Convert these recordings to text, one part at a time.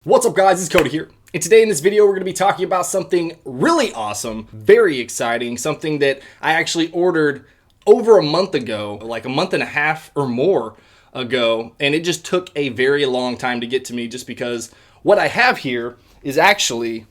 What's up guys, it's Cody here. And today in this video we're going to be talking about something really awesome, very exciting, something that I actually ordered over a month ago, like a month and a half or more ago, and it just took a very long time to get to me just because what I have here is actually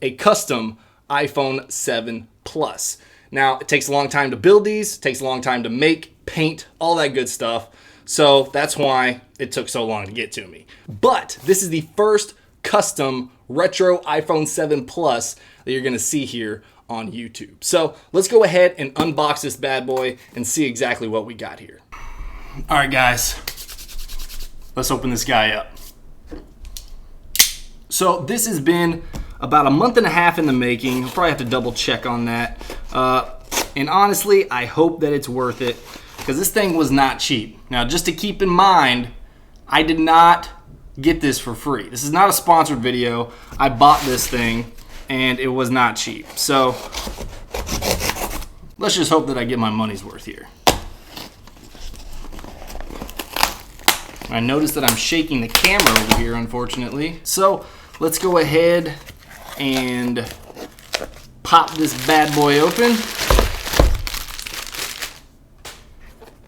a custom iPhone 7 Plus. Now, it takes a long time to build these, it takes a long time to make, paint, all that good stuff. So that's why it took so long to get to me. But this is the first custom retro iPhone 7 Plus that you're gonna see here on YouTube. So let's go ahead and unbox this bad boy and see exactly what we got here. All right, guys, let's open this guy up. So this has been about a month and a half in the making. I'll probably have to double check on that. And honestly, I hope that it's worth it, because this thing was not cheap. Now, just to keep in mind, I did not get this for free. This is not a sponsored video. I bought this thing, and it was not cheap. So, let's just hope that I get my money's worth here. I noticed that I'm shaking the camera over here, unfortunately. So, let's go ahead and pop this bad boy open.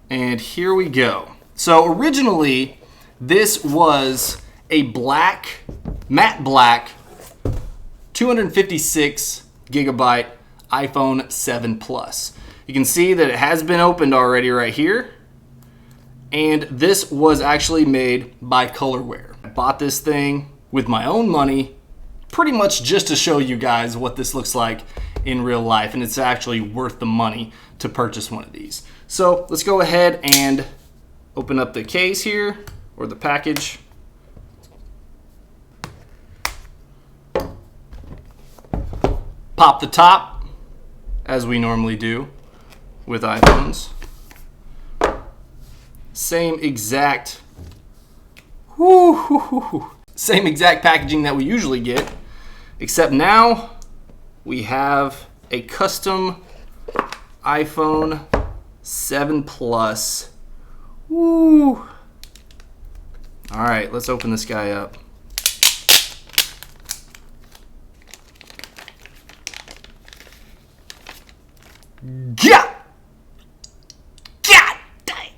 And here we go. So originally, this was a black, matte black, 256 gigabyte iPhone 7 Plus. You can see that it has been opened already right here. And this was actually made by Colorware. I bought this thing with my own money, pretty much just to show you guys what this looks like in real life. And it's actually worth the money to purchase one of these. So let's go ahead and open up the case here, or the package. Pop the top, as we normally do with iPhones. Same exact packaging that we usually get, except now we have a custom iPhone 7 Plus. Woo! All right, let's open this guy up. God dang!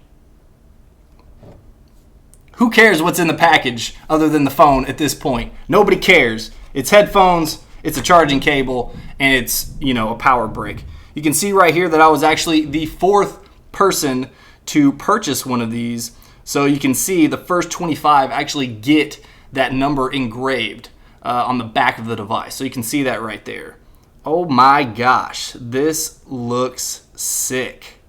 Who cares what's in the package other than the phone at this point? Nobody cares. It's headphones, it's a charging cable, and it's, a power brick. You can see right here that I was actually the fourth person to purchase one of these. So you can see the first 25 actually get that number engraved on the back of the device. So you can see that right there. Oh my gosh, this looks sick.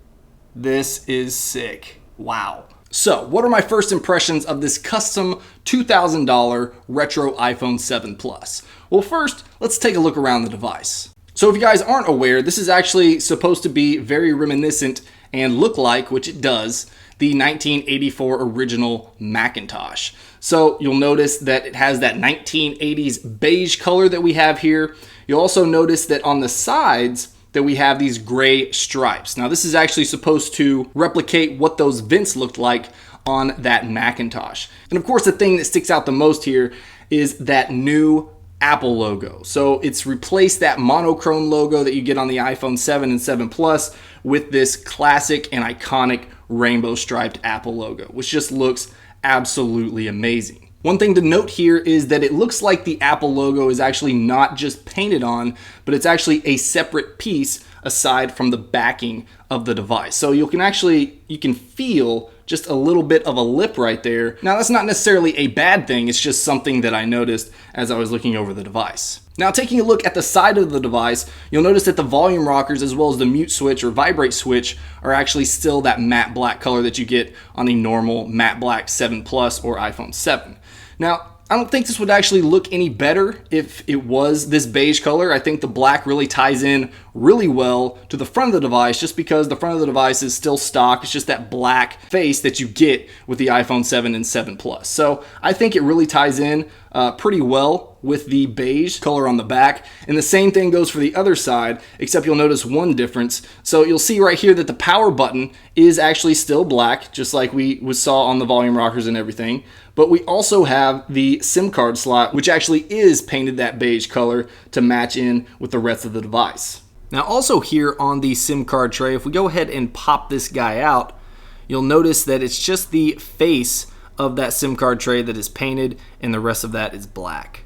This is sick. Wow. So what are my first impressions of this custom $2,000 retro iPhone 7 Plus? Well, first, let's take a look around the device. So if you guys aren't aware, this is actually supposed to be very reminiscent and look like, which it does, the 1984 original Macintosh. So you'll notice that it has that 1980s beige color that we have here. You'll also notice that on the sides that we have these gray stripes. Now this is actually supposed to replicate what those vents looked like on that Macintosh. And of course the thing that sticks out the most here is that new Apple logo. So it's replaced that monochrome logo that you get on the iPhone 7 and 7 Plus with this classic and iconic rainbow striped Apple logo, which just looks absolutely amazing. One thing to note here is that it looks like the Apple logo is actually not just painted on, but it's actually a separate piece aside from the backing of the device. So you can feel just a little bit of a lip right there. Now that's not necessarily a bad thing, it's just something that I noticed as I was looking over the device. Now taking a look at the side of the device, you'll notice that the volume rockers as well as the mute switch or vibrate switch are actually still that matte black color that you get on the normal matte black 7 Plus or iPhone 7. Now, I don't think this would actually look any better if it was this beige color. I think the black really ties in really well to the front of the device just because the front of the device is still stock. It's just that black face that you get with the iPhone 7 and 7 Plus. So I think it really ties in pretty well with the beige color on the back. And the same thing goes for the other side, except you'll notice one difference. So you'll see right here that the power button is actually still black, just like we saw on the volume rockers and everything. But we also have the SIM card slot, which actually is painted that beige color to match in with the rest of the device. Now also here on the SIM card tray, if we go ahead and pop this guy out, you'll notice that it's just the face of that SIM card tray that is painted and the rest of that is black.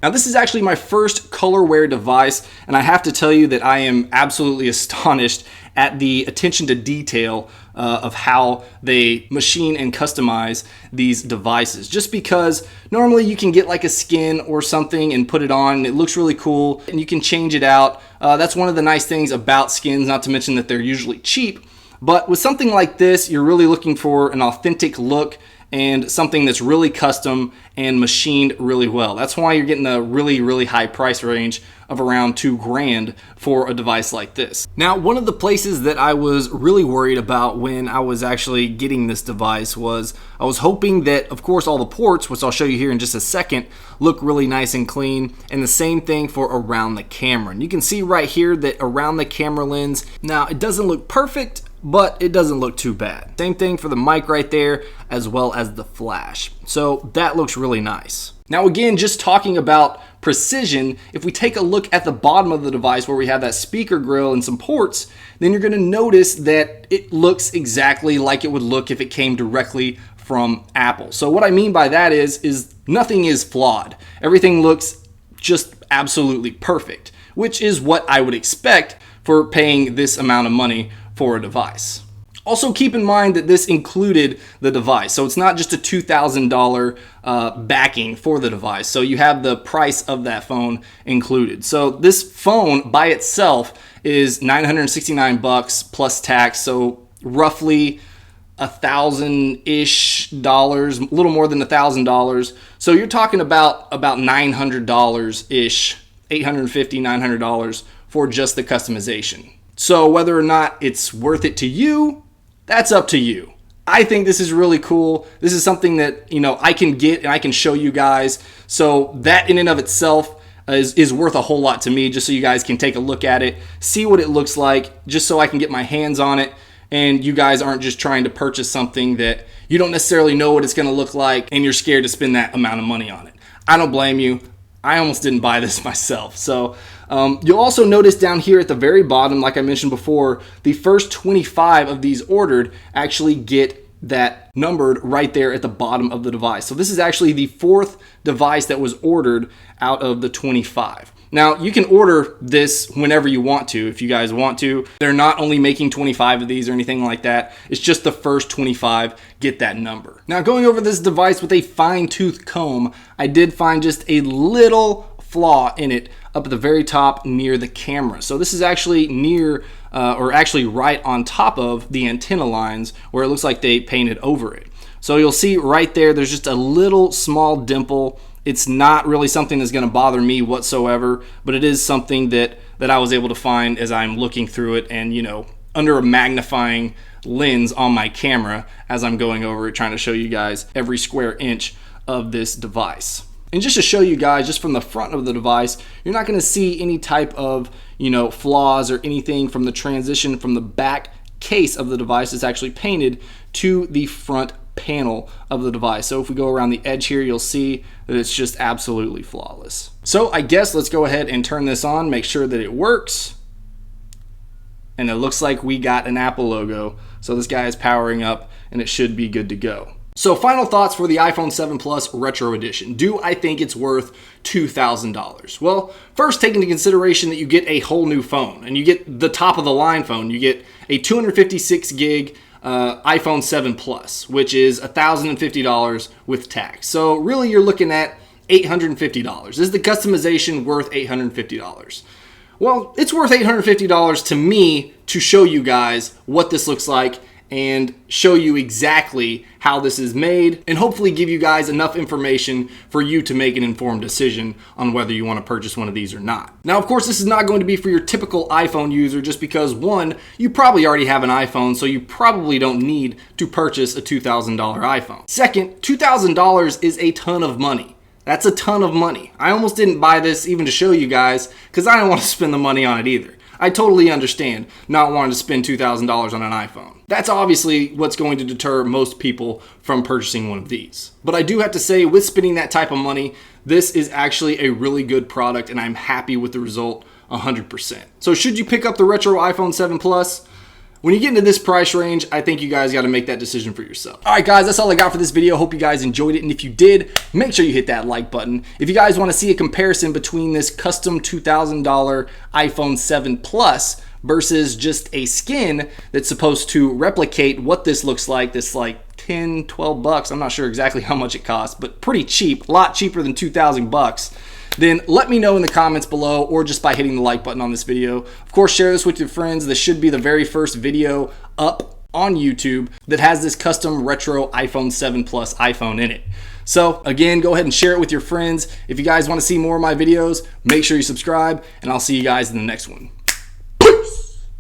Now this is actually my first colorware device, and I have to tell you that I am absolutely astonished at the attention to detail of how they machine and customize these devices. Just because normally you can get like a skin or something and put it on and it looks really cool and you can change it out. That's one of the nice things about skins, not to mention that they're usually cheap. But with something like this, you're really looking for an authentic look and something that's really custom and machined really well. That's why you're getting a really, really high price range of around $2,000 for a device like this. Now, one of the places that I was really worried about when I was actually getting this device was I was hoping that, of course, all the ports, which I'll show you here in just a second, look really nice and clean, and the same thing for around the camera. And you can see right here that around the camera lens, now it doesn't look perfect, but it doesn't look too bad. Same thing for the mic right there, as well as the flash. So that looks really nice. Now again, just talking about precision, if we take a look at the bottom of the device where we have that speaker grill and some ports, then you're gonna notice that it looks exactly like it would look if it came directly from Apple. So what I mean by that is nothing is flawed. Everything looks just absolutely perfect, which is what I would expect for paying this amount of money for a device. Also keep in mind that this included the device, so it's not just a $2,000 backing for the device. So you have the price of that phone included. So this phone by itself is $969 plus tax, so roughly $1,000-ish, a little more than $1,000. So you're talking about $900-ish, $850, $900 for just the customization. So whether or not it's worth it to you, that's up to you. I think this is really cool. This is something that, I can get and I can show you guys. So that in and of itself is worth a whole lot to me, just so you guys can take a look at it, see what it looks like, just so I can get my hands on it. And you guys aren't just trying to purchase something that you don't necessarily know what it's gonna look like and you're scared to spend that amount of money on it. I don't blame you. I almost didn't buy this myself. So you'll also notice down here at the very bottom, like I mentioned before, the first 25 of these ordered actually get that numbered right there at the bottom of the device. So this is actually the 4th device that was ordered out of the 25. Now you can order this whenever you want to, if you guys want to. They're not only making 25 of these or anything like that. It's just the first 25 get that number. Now going over this device with a fine-tooth comb, I did find just a little flaw in it up at the very top near the camera. So this is actually near, or actually right on top of the antenna lines where it looks like they painted over it. So you'll see right there, there's just a little small dimple. It's not really something that's going to bother me whatsoever, but it is something that I was able to find as I'm looking through it and, under a magnifying lens on my camera as I'm going over it, trying to show you guys every square inch of this device. And just to show you guys, just from the front of the device, you're not going to see any type of, flaws or anything from the transition from the back case of the device. It's actually painted to the front panel of the device. So if we go around the edge here, you'll see that it's just absolutely flawless. So I guess let's go ahead and turn this on, make sure that it works. And it looks like we got an Apple logo. So this guy is powering up and it should be good to go. So final thoughts for the iPhone 7 Plus Retro Edition. Do I think it's worth $2,000? Well, first take into consideration that you get a whole new phone and you get the top of the line phone. You get a 256 gig iPhone 7 Plus, which is $1,050 with tax. So really you're looking at $850. Is the customization worth $850? Well, it's worth $850 to me to show you guys what this looks like and show you exactly how this is made and hopefully give you guys enough information for you to make an informed decision on whether you want to purchase one of these or not. Now, of course, this is not going to be for your typical iPhone user just because, one, you probably already have an iPhone, so you probably don't need to purchase a $2,000 iPhone. Second, $2,000 is a ton of money. That's a ton of money. I almost didn't buy this even to show you guys because I don't want to spend the money on it either. I totally understand not wanting to spend $2,000 on an iPhone. That's obviously what's going to deter most people from purchasing one of these. But I do have to say, with spending that type of money, this is actually a really good product and I'm happy with the result 100%. So should you pick up the retro iPhone 7 Plus? When you get into this price range, I think you guys got to make that decision for yourself. All right, guys, that's all I got for this video. Hope you guys enjoyed it. And if you did, make sure you hit that like button. If you guys want to see a comparison between this custom $2,000 iPhone 7 Plus versus just a skin that's supposed to replicate what this looks like, this like 10, 12 bucks. I'm not sure exactly how much it costs, but pretty cheap, a lot cheaper than 2,000 bucks. Then let me know in the comments below or just by hitting the like button on this video. Of course, share this with your friends. This should be the very first video up on YouTube that has this custom retro iPhone 7 Plus iPhone in it. So again, go ahead and share it with your friends. If you guys want to see more of my videos, make sure you subscribe and I'll see you guys in the next one.